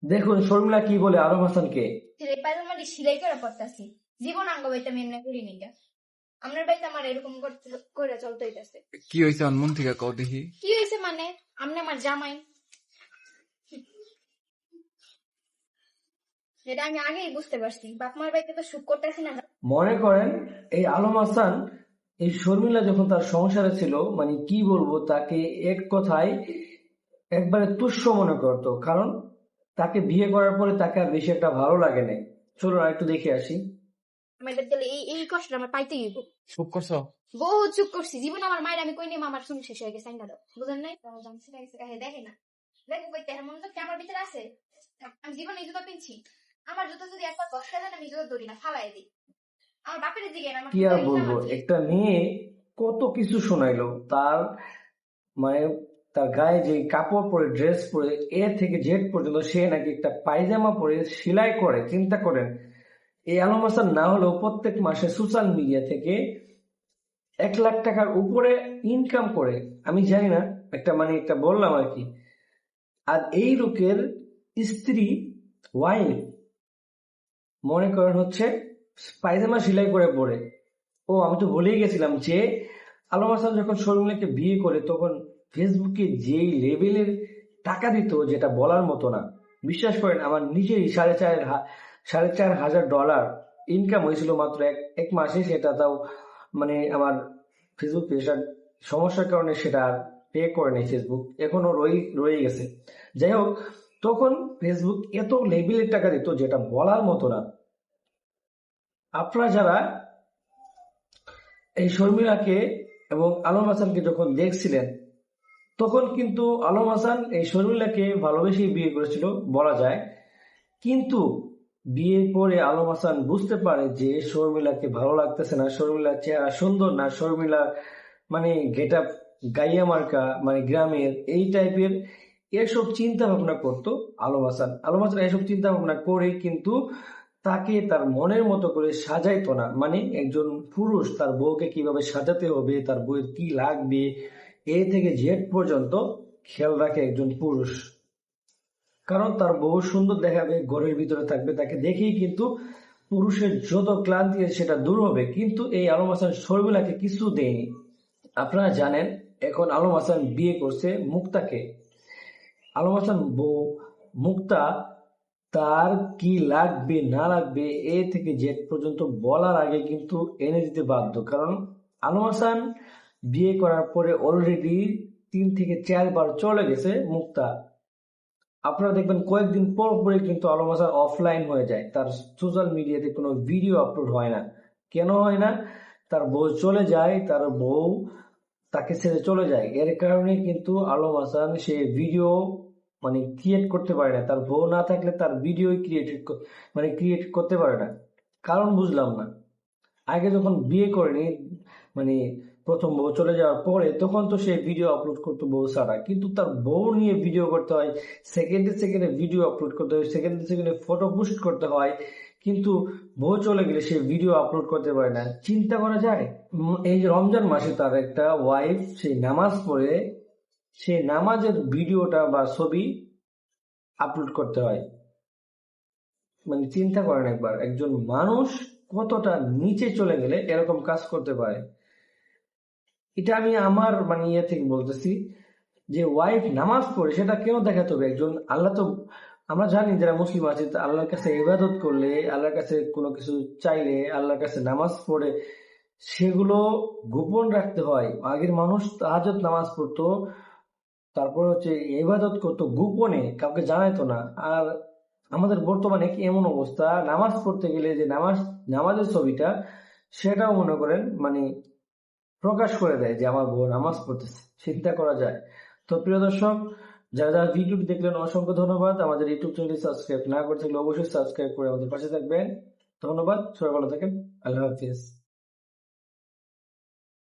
দেখুন শর্মিলা কি বলে আলম হাসানকে। সেলাই পায়জামাটি সেলাই করে পড়তাছি, জীবন আঙ্গ বাইতে আমি এমনি করি নিগা। আপনার বাড়িতে আমার এরকম করে চলতে হইতাছে। কি হয়েছে মন থেকে কও দেখি। কি হয়েছে মানে? আপনি আমার জামাই, এটা আমি আগেই বুঝতে পারছি। বাপ মার বাড়িতে তো সুখ করতেছি না। মনে করেন এই আলম হাসান এই শর্মিলা যখন তার সংসারে ছিল, মানে কি বলবো, তাকে এক কথায় একবারে তুচ্ছ মনে করতো, কারণ তাকে বিয়ে করার পরে তাকে আর বেশি একটা ভালো লাগে না। চলুন আর একটু দেখে আসি। আমাদের গেলে এই কষ্টটা আমার পাইতে হইব। চুপ করছো? বহু চুপ করছি। জীবন আমার মায়ের আমি কই নিয়ে আমার শুনে শেষ হয়ে গেছে। বুঝেন নাই? জানছি না গেছে দেখে না দেখো কই তেমন মনে তো আমার ভিতরে আছে। আমি জীবনে এই জুতা পিনছি, আমার জুতা যদি একবার কষ্ট দেন আমি জুতা ধরি না, ফালাই দিই। আমার বাপের দিকে কি আর বলবো, একটা মেয়ে কত কিছু শোনাইলো তার, মানে তার গায়ে যে কাপড় পরে, ড্রেস পরে, এ থেকে জেড পর্যন্ত সে নাকি একটা পায়জামা পরে সেলাই করে। চিন্তা করেন, এই আলম হাসান না হলেও প্রত্যেক মাসে সোশ্যাল মিডিয়া থেকে 1 লাখ টাকার উপরে ইনকাম করে। আমি জানি না, একটা বললাম আর কি। আর এই লোকের স্ত্রী, ওয়াইফ, মনে করেন হচ্ছে পায়জামা সেলাই করে পরে। ও আমি তো ভুলেই গেছিলাম যে আলম হাসান যখন শর্মিলাকে বিয়ে করে তখন ফেসবুকে যেই লেভেলের টাকা দিত, যেটা বলার মতো না। বিশ্বাস করেন, আমার নিজেরই $4,500 ইনকাম হয়েছিল মাত্র এক মাসে। সেটা তাও মানে আমার ফেসবুক পেশার সমস্যার কারণে সেটা পে করে নেই ফেসবুক, এখনো রয়ে গেছে। যাই হোক, তখন ফেসবুক এত লেভেলের টাকা দিত যেটা বলার মতো না। আপনারা যারা এই শর্মিলাকে এবং আলম হাসানকে যখন দেখছিলেন, তখন কিন্তু আলম হাসান এই শর্মিলাকে ভালোবেসেই বিয়ে করেছিল বলা যায়। কিন্তু বিয়ের পরে আলম হাসান বুঝতে পারে যে শর্মিলাকে ভালো লাগতেছে না, শর্মিলার চেহারা সুন্দর না, শর্মিলা মানে গেট আপ গাইয়া মার্কা, মানে গ্রামের এই টাইপের, এসব চিন্তা ভাবনা করতো আলম হাসান। আলম হাসান এসব চিন্তা ভাবনা করে কিন্তু তাকে তার মনের মতো করে সাজাইতো না। মানে একজন পুরুষ তার বউকে কিভাবে সাজাতে হবে, তার বউয়ের কি লাগবে, এ থেকে জেড পর্যন্ত খেয়াল রাখে একজন পুরুষ। কারণ তার বউ সুন্দর দেখাবে, ঘরের ভিতরে থাকবে, তাকে দেখেই কিন্তু পুরুষের যত ক্লান্তি আছে সেটা দূর হবে। কিন্তু এই আলম হাসান শর্মিলাকে কিছু দেয়নি। আপনারা জানেন এখন আলম হাসান বিয়ে করছে মুক্তাকে। আলম হাসান বউ মুক্তা তার কি লাগবে না লাগবে এ থেকে জেড পর্যন্ত বলার আগে কিন্তু এনে দিতে বাধ্য। কারণ আলম হাসান বিয়ে করার পরে অলরেডি 3 থেকে 4 বার চলে গেছে মুক্তা। আপনারা দেখবেন কয়েকদিন পর পরে কিন্তু আলম হাসান অফলাইন হয়ে যায়, তার সোশ্যাল মিডিয়াতে কোনো ভিডিও আপলোড হয় না। কেন হয় না? তার বউ চলে যায়, তার বউ তাকে ছেড়ে চলে যায়। এর কারণে কিন্তু আলম হাসান সে ভিডিও মানে ক্রিয়েট করতে পারে না। তার বউ না থাকলে তার ভিডিও ক্রিয়েট করতে পারে না। কারণ বুঝলাম না। আগে যখন বিয়ে করেনি, মানে প্রথম বউ চলে যাওয়ার পরে, তখন তো সে ভিডিও আপলোড করতো বউ ছাড়া। কিন্তু তার বউ নিয়ে ভিডিও করতে হয়, সেকেন্ডে সেকেন্ডে ভিডিও আপলোড করতে হয়, সেকেন্ডে সেকেন্ডে ফটো পোস্ট করতে হয়। কিন্তু বউ চলে গেলে সে ভিডিও আপলোড করতে পারে না। চিন্তা করা যায়। এই যে রমজান মাসে তার একটা ওয়াইফ সেই নামাজ পড়ে, সে নামাজের ভিডিওটা বা ছবি আপলোড করতে হয়। মানে চিন্তা করেন একবার, একজন মানুষ কতটা নিচে চলে গেলে এরকম কাজ করতে পারে। এটা আমি আমার মানে ইয়ে থেকে বলতেছি যে ওয়াইফ নামাজ পড়ে সেটা কেন দেখাতে হবে? একজন আল্লাহ তো, আমরা জানি যারা মুসলিম আছে, আল্লাহর কাছে ইবাদত করলে, আল্লাহর কাছে কোনো কিছু চাইলে, আল্লাহর কাছে নামাজ পড়ে সেগুলো গোপন রাখতে হয়। আগের মানুষ তাহাজ্জুদ নামাজ পড়তো, তারপর হচ্ছে ইবাদত করতো গোপনে, কাউকে জানাইতো না। আর আমাদের বর্তমানে কি এমন অবস্থা, নামাজ পড়তে গেলে যে নামাজের ছবিটা সেটাও মনে করেন মানে প্রকাশ করে দেয় যে আমার বউ নামাজ পড়তেছে। চিন্তা করা যায়। তো প্রিয় দর্শক, যারা যারা ভিডিওটি দেখলেন অসংখ্য ধন্যবাদ। আমাদের ইউটিউব চ্যানেলটি সাবস্ক্রাইব না করে থাকলে অবশ্যই সাবস্ক্রাইব করে আমাদের পাশে থাকবেন। ধন্যবাদ, সবাই ভালো থাকেন। আল্লাহ হাফিজ।